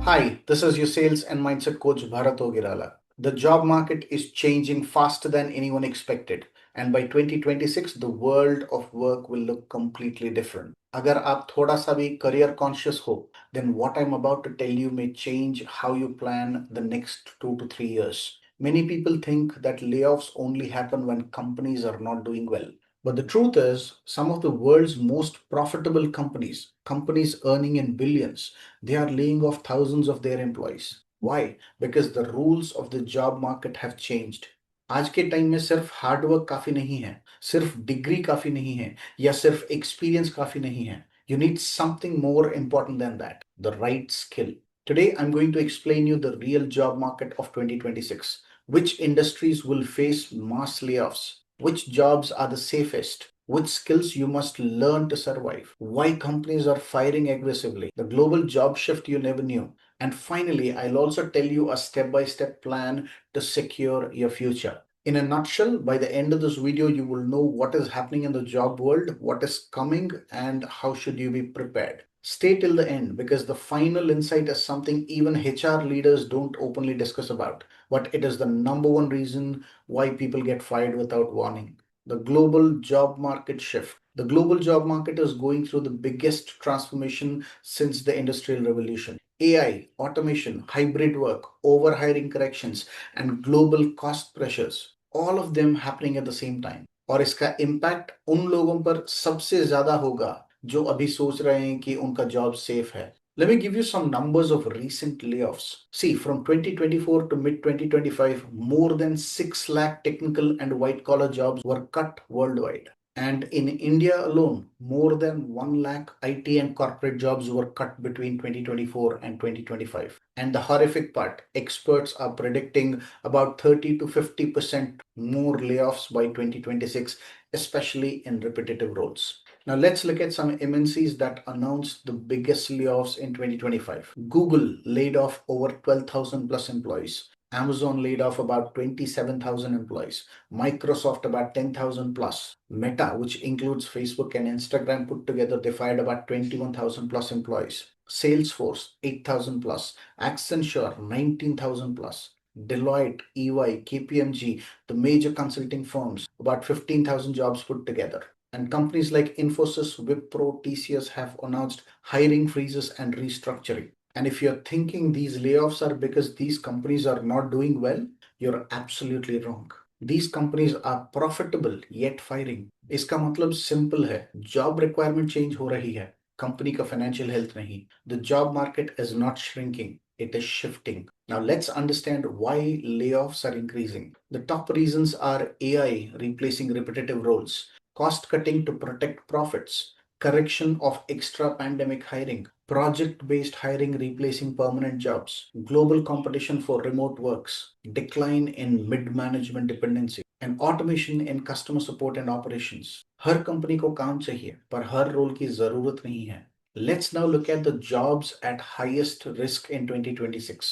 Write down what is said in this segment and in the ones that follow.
Hi, this is your sales and mindset coach Bharat Ogirala. The job market is changing faster than anyone expected, and by 2026 the world of work will look completely different. अगर आप थोड़ा सा भी career conscious हो, then what I'm about to tell you may change how you plan the next 2 to 3 years. Many people think that layoffs only happen when companies are not doing well. But the truth is, some of the world's most profitable companies earning in billions, they are laying off thousands of their employees. Why? Because the rules of the job market have changed. आज के time में सिर्फ hard work काफी नहीं है, सिर्फ degree काफी नहीं है, या सिर्फ एक्सपीरियंस काफी नहीं है. You need something more important than that, the right skill. Today, I'm going to explain you the real job market of 2026, which industries will face mass layoffs, which jobs are the safest, which skills you must learn to survive, why companies are firing aggressively, the global job shift you never knew. And finally, I'll also tell you a step by step plan to secure your future. In a nutshell, by the end of this video, you will know what is happening in the job world, what is coming, and how should you be prepared. Stay till the end because the final insight is something even HR leaders don't openly discuss about, but it is the number one reason why people get fired without warning. The global job market shift. The global job market is going through the biggest transformation since the Industrial Revolution. AI, automation, hybrid work, overhiring corrections, and global cost pressures, all of them happening at the same time. और इसका impact उन लोगों पर सबसे ज्यादा होगा जो अभी सोच रहे हैं कि उनका जॉब सेफ है. Let me give you some numbers of recent layoffs. See, from 2024 to mid 2025, more than 6 lakh technical and white collar jobs were cut worldwide. And in India alone, more than 1 lakh IT and corporate jobs were cut between 2024 and 2025. And the horrific part, experts are predicting about 30 to 50% more layoffs by 2026, especially in repetitive roles. Now let's look at some MNCs that announced the biggest layoffs in 2025. Google laid off over 12,000 plus employees. Amazon laid off about 27,000 employees. Microsoft about 10,000 plus. Meta, which includes Facebook and Instagram put together, they fired about 21,000 plus employees. Salesforce, 8,000 plus. Accenture, 19,000 plus. Deloitte, EY, KPMG, the major consulting firms, about 15,000 jobs put together. And companies like Infosys, Wipro, TCS have announced hiring freezes and restructuring. And if you're thinking these layoffs are because these companies are not doing well, you're absolutely wrong. These companies are profitable yet firing. इसका मतलब simple है, job requirement change हो रही है, company का financial health नहीं. The job market is not shrinking, it is shifting. Now let's understand why layoffs are increasing. The top reasons are AI replacing repetitive roles, cost cutting to protect profits, correction of extra pandemic hiring, project based hiring replacing permanent jobs, global competition for remote works, decline in mid management dependency, and automation in customer support and operations. Her company को काम चाहिए पर हर role की जरूरत नहीं है. Let's now look at the jobs at highest risk in 2026.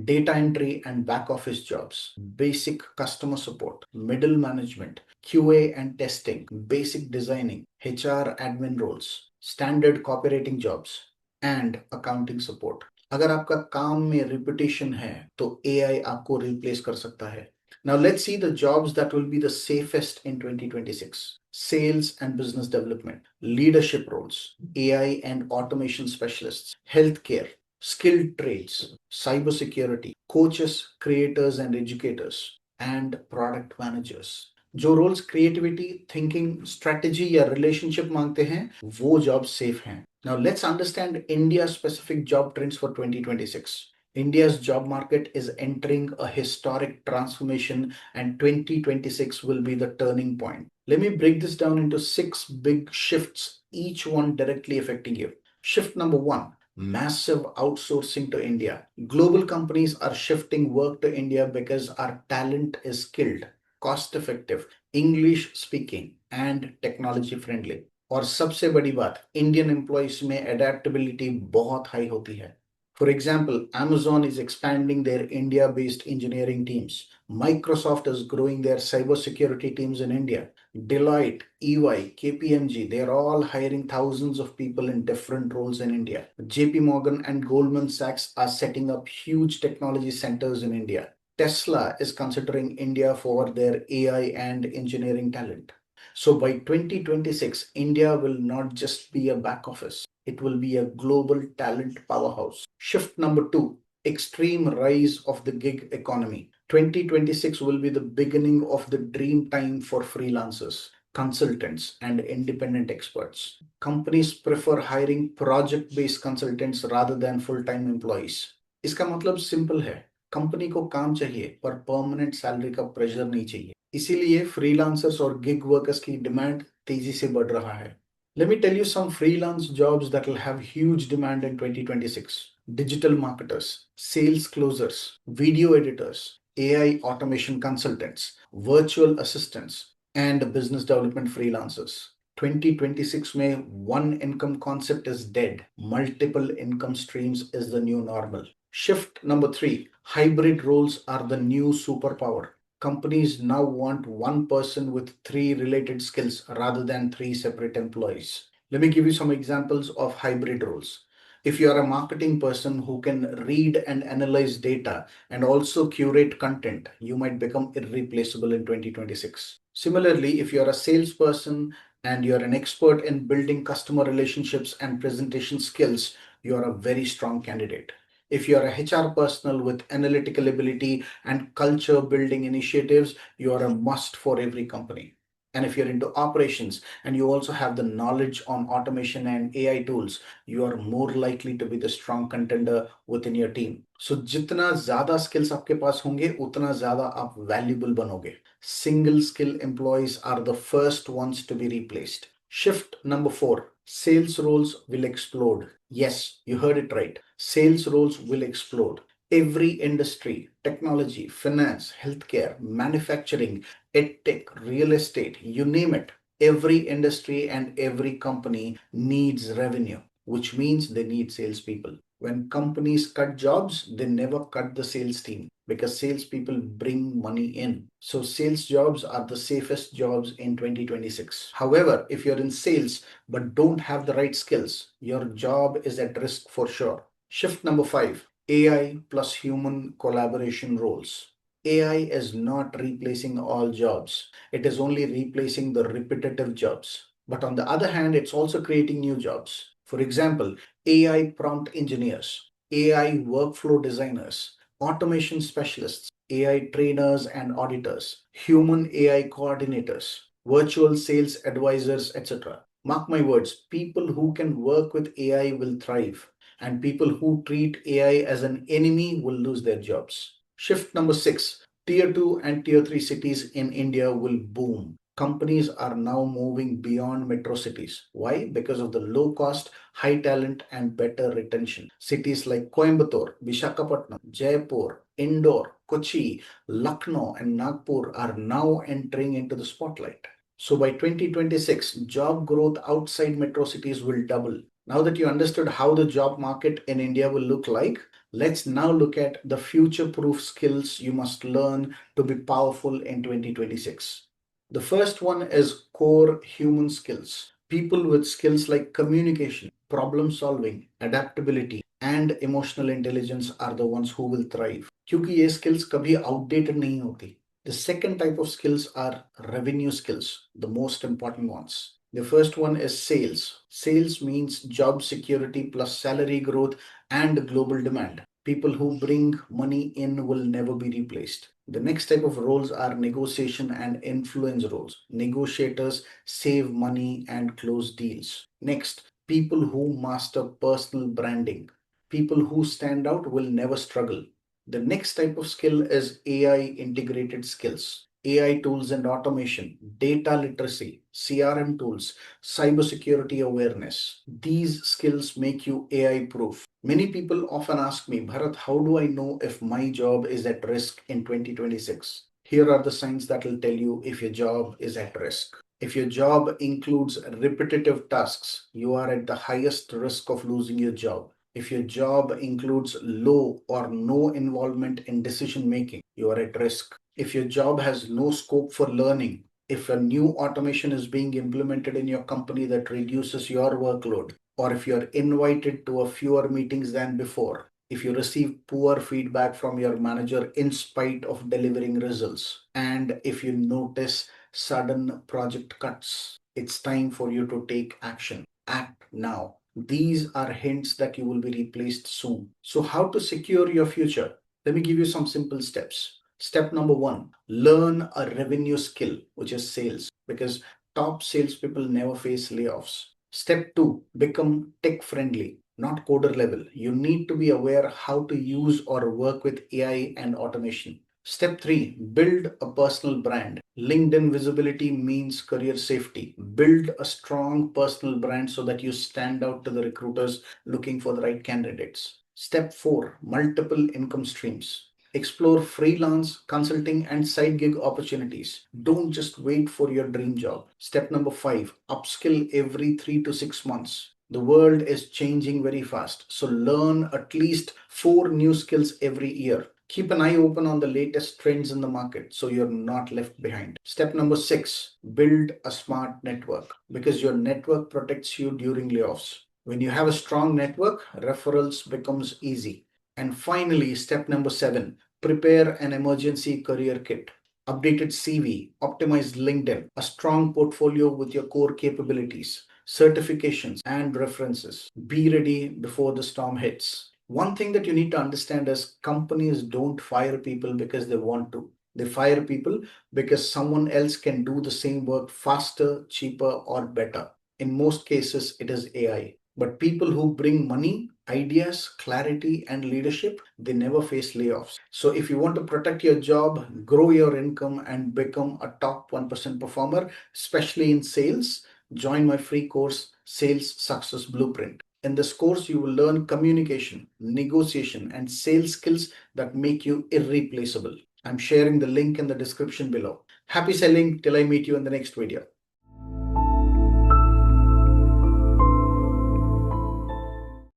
Data entry and back office jobs, basic customer support, middle management, QA and testing, basic designing, HR admin roles, standard copywriting jobs, and accounting support. अगर आपका काम में repetition है तो AI आपको replace कर सकता है. Now let's see the jobs that will be the safest in 2026. Sales and business development, leadership roles, AI and automation specialists, healthcare, skilled trades, cybersecurity, coaches, creators and educators, and product managers. जो roles creativity, thinking, strategy या relationship मांगते हैं वो job safe हैं. Now let's understand India specific job trends for 2026. India's job market is entering a historic transformation and 2026 will be the turning point. Let me break this down into 6 big shifts, each one directly affecting you. Shift number 1, massive outsourcing to India. Global companies are shifting work to India because our talent is skilled, cost effective, English speaking and technology friendly. और सबसे बड़ी बात, Indian employees में adaptability बहुत high होती है. For example, Amazon is expanding their India based engineering teams. Microsoft is growing their cybersecurity teams in India. Deloitte, EY, KPMG, they're all hiring thousands of people in different roles in India. JP Morgan and Goldman Sachs are setting up huge technology centers in India. Tesla is considering India for their AI and engineering talent. So by 2026, India will not just be a back office, it will be a global talent powerhouse. Shift number two, extreme rise of the gig economy. 2026 will be the beginning of the dream time for freelancers, consultants, and independent experts. Companies prefer hiring project based consultants rather than full time employees. इसका मतलब simple है, company को काम चाहिए पर permanent salary का pressure नहीं चाहिए, इसीलिए फ्रीलांसर्स और गिग वर्कर्स की डिमांड तेजी से बढ़ रहा है. Let me tell you some freelance jobs that will have huge demand in 2026. Digital marketers, sales closers, video editors, AI automation consultants, virtual assistants, and business development freelancers. 2026 में one income concept is dead. Multiple income streams is the new normal. Shift number three, hybrid roles are the new superpower. Companies now want one person with three related skills rather than three separate employees. Let me give you some examples of hybrid roles. If you are a marketing person who can read and analyze data and also curate content, you might become irreplaceable in 2026. Similarly, if you are a salesperson and you're an expert in building customer relationships and presentation skills, you are a very strong candidate. If you are a HR personnel with analytical ability and culture building initiatives, you are a must for every company. And if you're into operations and you also have the knowledge on automation and AI tools, you are more likely to be the strong contender within your team. So जितना ज़्यादा skills आपके पास होंगे उतना ज़्यादा आप valuable बनोगे. Single skill employees are the first ones to be replaced. Shift number four, sales roles will explode. Yes, you heard it right. Sales roles will explode. Every industry, technology, finance, healthcare, manufacturing, edtech, real estate, you name it. Every industry and every company needs revenue, which means they need salespeople. When companies cut jobs, they never cut the sales team because salespeople bring money in. So sales jobs are the safest jobs in 2026. However, if you're in sales but don't have the right skills, your job is at risk for sure. Shift number five, AI plus human collaboration roles. AI is not replacing all jobs. It is only replacing the repetitive jobs. But on the other hand, it's also creating new jobs. For example, AI prompt engineers, AI workflow designers, automation specialists, AI trainers and auditors, human AI coordinators, virtual sales advisors, etc. Mark my words, people who can work with AI will thrive, and people who treat AI as an enemy will lose their jobs. Shift number six, tier 2 and tier 3 cities in India will boom. Companies are now moving beyond metro cities. Why? Because of the low cost, high talent, and better retention. Cities like Coimbatore, Vishakhapatnam, Jaipur, Indore, Kochi, Lucknow, and Nagpur are now entering into the spotlight. So by 2026, job growth outside metro cities will double. Now that you understood how the job market in India will look like, let's now look at the future proof skills you must learn to be powerful in 2026. The first one is core human skills. People with skills like communication, problem solving, adaptability, and emotional intelligence are the ones who will thrive. क्योंकि ये skills कभी outdated नहीं होती. The second type of skills are revenue skills, the most important ones. The first one is sales. Sales means job security plus salary growth and global demand. People who bring money in will never be replaced. The next type of roles are negotiation and influence roles. Negotiators save money and close deals. Next, people who master personal branding. People who stand out will never struggle. The next type of skill is AI integrated skills. AI tools and automation, data literacy, CRM tools, cybersecurity awareness. These skills make you AI proof. Many people often ask me, Bharat, how do I know if my job is at risk in 2026? Here are the signs that will tell you if your job is at risk. If your job includes repetitive tasks, you are at the highest risk of losing your job. If your job includes low or no involvement in decision making, you are at risk. If your job has no scope for learning, If a new automation is being implemented in your company that reduces your workload, or if you're invited to a fewer meetings than before, if you receive poor feedback from your manager in spite of delivering results, and if you notice sudden project cuts, it's time for you to take action. Act now. These are hints that you will be replaced soon. So, how to secure your future? Let me give you some simple steps. Step number one, learn a revenue skill, which is sales, because top salespeople never face layoffs. Step two, become tech friendly, not coder level. You need to be aware how to use or work with AI and automation. Step three, build a personal brand. LinkedIn visibility means career safety. Build a strong personal brand so that you stand out to the recruiters looking for the right candidates. Step four, multiple income streams. Explore freelance, consulting, and side gig opportunities. Don't just wait for your dream job. Step number five, upskill every 3 to 6 months. The world is changing very fast, so learn at least four new skills every year. Keep an eye open on the latest trends in the market so you're not left behind. Step number six, build a smart network because your network protects you during layoffs. When you have a strong network, referrals becomes easy. And finally, step number seven, prepare an emergency career kit. Updated CV, optimized LinkedIn, a strong portfolio with your core capabilities, certifications, and references. Be ready before the storm hits. One thing that you need to understand is companies don't fire people because they want to. They fire people because someone else can do the same work faster, cheaper, or better. In most cases, it is AI. But people who bring money, ideas, clarity, and leadership, they never face layoffs. So if you want to protect your job, grow your income, and become a top 1% performer, especially in sales, join my free course, Sales Success Blueprint. In this course, you will learn communication, negotiation, and sales skills that make you irreplaceable. I'm sharing the link in the description below. Happy selling till I meet you in the next video.